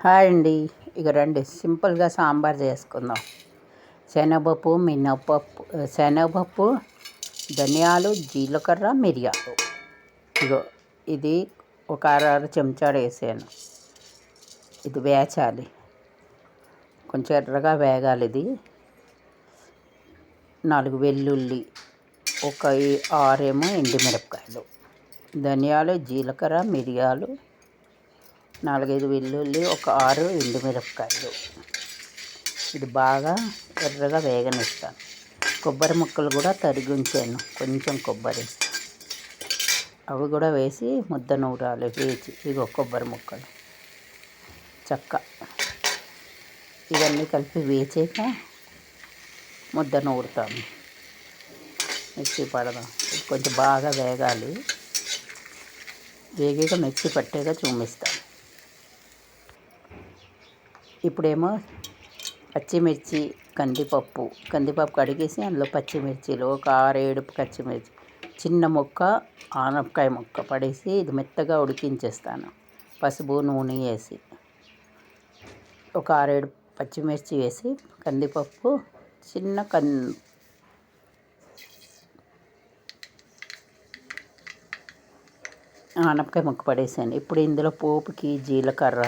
Hi అండి. ఇక రండి సింపుల్గా సాంబార్ చేసుకుందాం. శనగపప్పు, ధనియాలు, జీలకర్ర, మిరియాలు. ఇగో ఇది ఒక అర చెంచాడు వేసాను. ఇది వేచాలి, కొంచెం ఎర్రగా వేగాలి. ఇది 4 వెల్లుల్లి, ఒక 6 ఎండుమిరపకాయలు, ధనియాలు, జీలకర్ర, మిరియాలు, 4-5 వెల్లుల్లి, ఒక 6 ఎండుమిరపకాయలు. ఇది బాగా ఎర్రగా వేగనిస్తాను. కొబ్బరి ముక్కలు కూడా తరిగి ఉంచాను, కొంచెం కొబ్బరి, అవి కూడా వేసి ముద్ద నూరాలి వేచి. ఇగో కొబ్బరి ముక్కలు ఇవన్నీ కలిపి వేచాక ముద్ద నూరుతాము, మిక్సీ పడదాం. ఇది కొంచెం బాగా వేగాలి. వేగాక మిక్సీ పట్టాక చూపిస్తాను. ఇప్పుడేమో పచ్చిమిర్చి, కందిపప్పు కడిగేసి అందులో పచ్చిమిర్చిలు ఒక 6-7 పచ్చిమిర్చి, చిన్న ముక్క ఆనపకాయ ముక్క పడేసి ఇది మెత్తగా ఉడికించేస్తాను. పసుపు, నూనె వేసి ఒక 6-7 పచ్చిమిర్చి వేసి కందిపప్పు, చిన్న ఆనపకాయ ముక్క పడేసాను. ఇప్పుడు ఇందులో పోపుకి జీలకర్ర,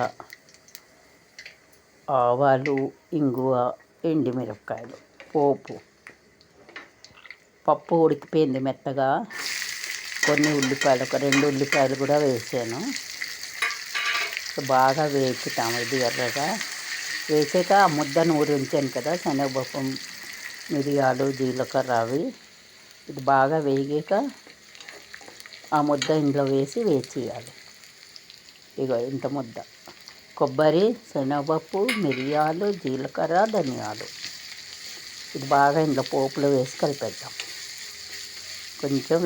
ఆవాలు, ఇంగువ, ఎండుమిరపకాయలు, పప్పు ఉడికిపోయింది మెత్తగా. కొన్ని ఉల్లిపాయలు, ఒక 2 ఉల్లిపాయలు కూడా వేసాను. బాగా వేపుతాము. ఇది ఎర్రగా వేసాక ఆ ముద్ద నూరి ఉంచాను కదా, శనగపప్పు, మిరియాలు, జీలకర్ర, అవి ఇది బాగా వేగాక ఆ ముద్ద ఇందులో వేసి వేచేయాలి. ఇగో ఇంత ముద్ద కొబ్బరి, శనగపప్పు, మిరియాలు, జీలకర్ర, ధనియాలు, ఇది బాగా ఇందులో పోపులో వేసి కలిపేద్దాం. కొంచెం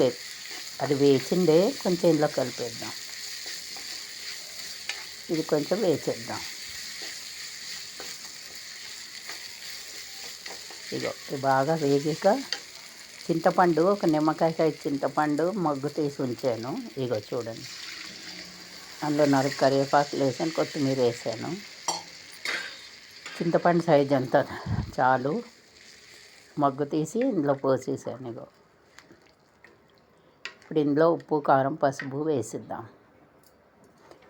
అది వేసిందే కొంచెం ఇందులో కలిపేద్దాం. ఇది కొంచెం వేసేద్దాం. ఇగో ఇది బాగా వేగాక చింతపండు, ఒక నిమ్మకాయ సైజు చింతపండు మగ్గు తీసి ఉంచాను. ఇగో చూడండి, అందులో 4 కరివేపాకులు వేసాను, కొత్తిమీర వేసాను. చింతపండు సైజ్ అంతా చాలు, మగ్గు తీసి ఇందులో పోసేసాను. ఇగో ఇప్పుడు ఇందులో ఉప్పు, కారం, పసుపు వేసిద్దాం.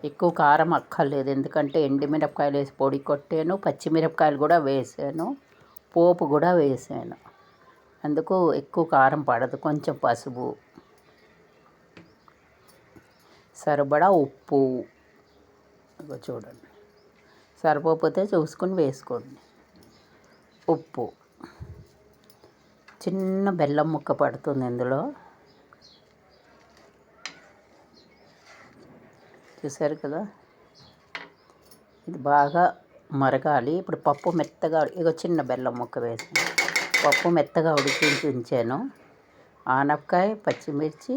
ఎక్కువ కారం అక్కర్లేదు, ఎందుకంటే ఎండుమిరపకాయలు వేసి పొడి కొట్టాను, పచ్చిమిరపకాయలు కూడా వేసాను, పోపు కూడా వేసాను. అందుకు ఎక్కువ కారం పడదు. కొంచెం పసుపు, సరిపడా ఉప్పు, ఇగో చూడండి, సరిపోతే చూసుకొని వేసుకోండి. ఉప్పు, చిన్న బెల్లం ముక్క పడుతుంది ఇందులో, చూసారు కదా. ఇది బాగా మరగాలి. ఇప్పుడు పప్పు మెత్తగా, ఇగో చిన్న బెల్లం ముక్క వేసి పప్పు మెత్తగా ఉడికించి ఉంచాను. ఆనపకాయ, పచ్చిమిర్చి,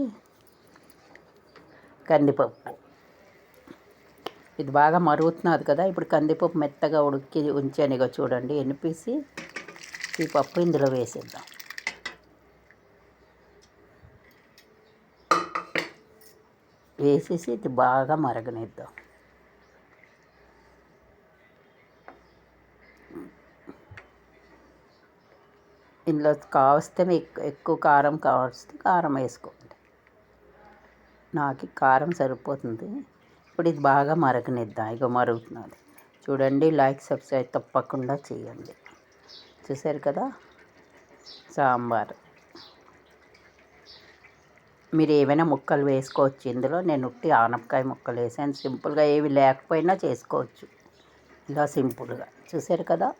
కందిపప్పు, ఇది బాగా మరుగుతున్నది కదా. ఇప్పుడు కందిపప్పు మెత్తగా ఉడికి ఉంచాను. ఇగో చూడండి, ఎనిపేసి ఈ పప్పు ఇందులో వేసేద్దాం. వేసేసి ఇది బాగా మరగనిద్దాం. ఇందులో కావస్తే మీకు ఎక్కువ కారం కావస్తే కారం వేసుకోండి. నాకు కారం సరిపోతుంది. ఇప్పుడు ఇది బాగా మరగనిద్దాం. ఇక మరుగుతున్నది చూడండి. లైక్, సబ్స్క్రైబ్ తప్పకుండా చేయండి. చూసారు కదా సాంబార్. మీరు ఏమైనా ముక్కలు వేసుకోవచ్చు ఇందులో. నేను ఉట్టి ఆనపకాయ ముక్కలు వేసాను. సింపుల్గా ఏవి లేకపోయినా చేసుకోవచ్చు ఇలా సింపుల్గా. చూసారు కదా.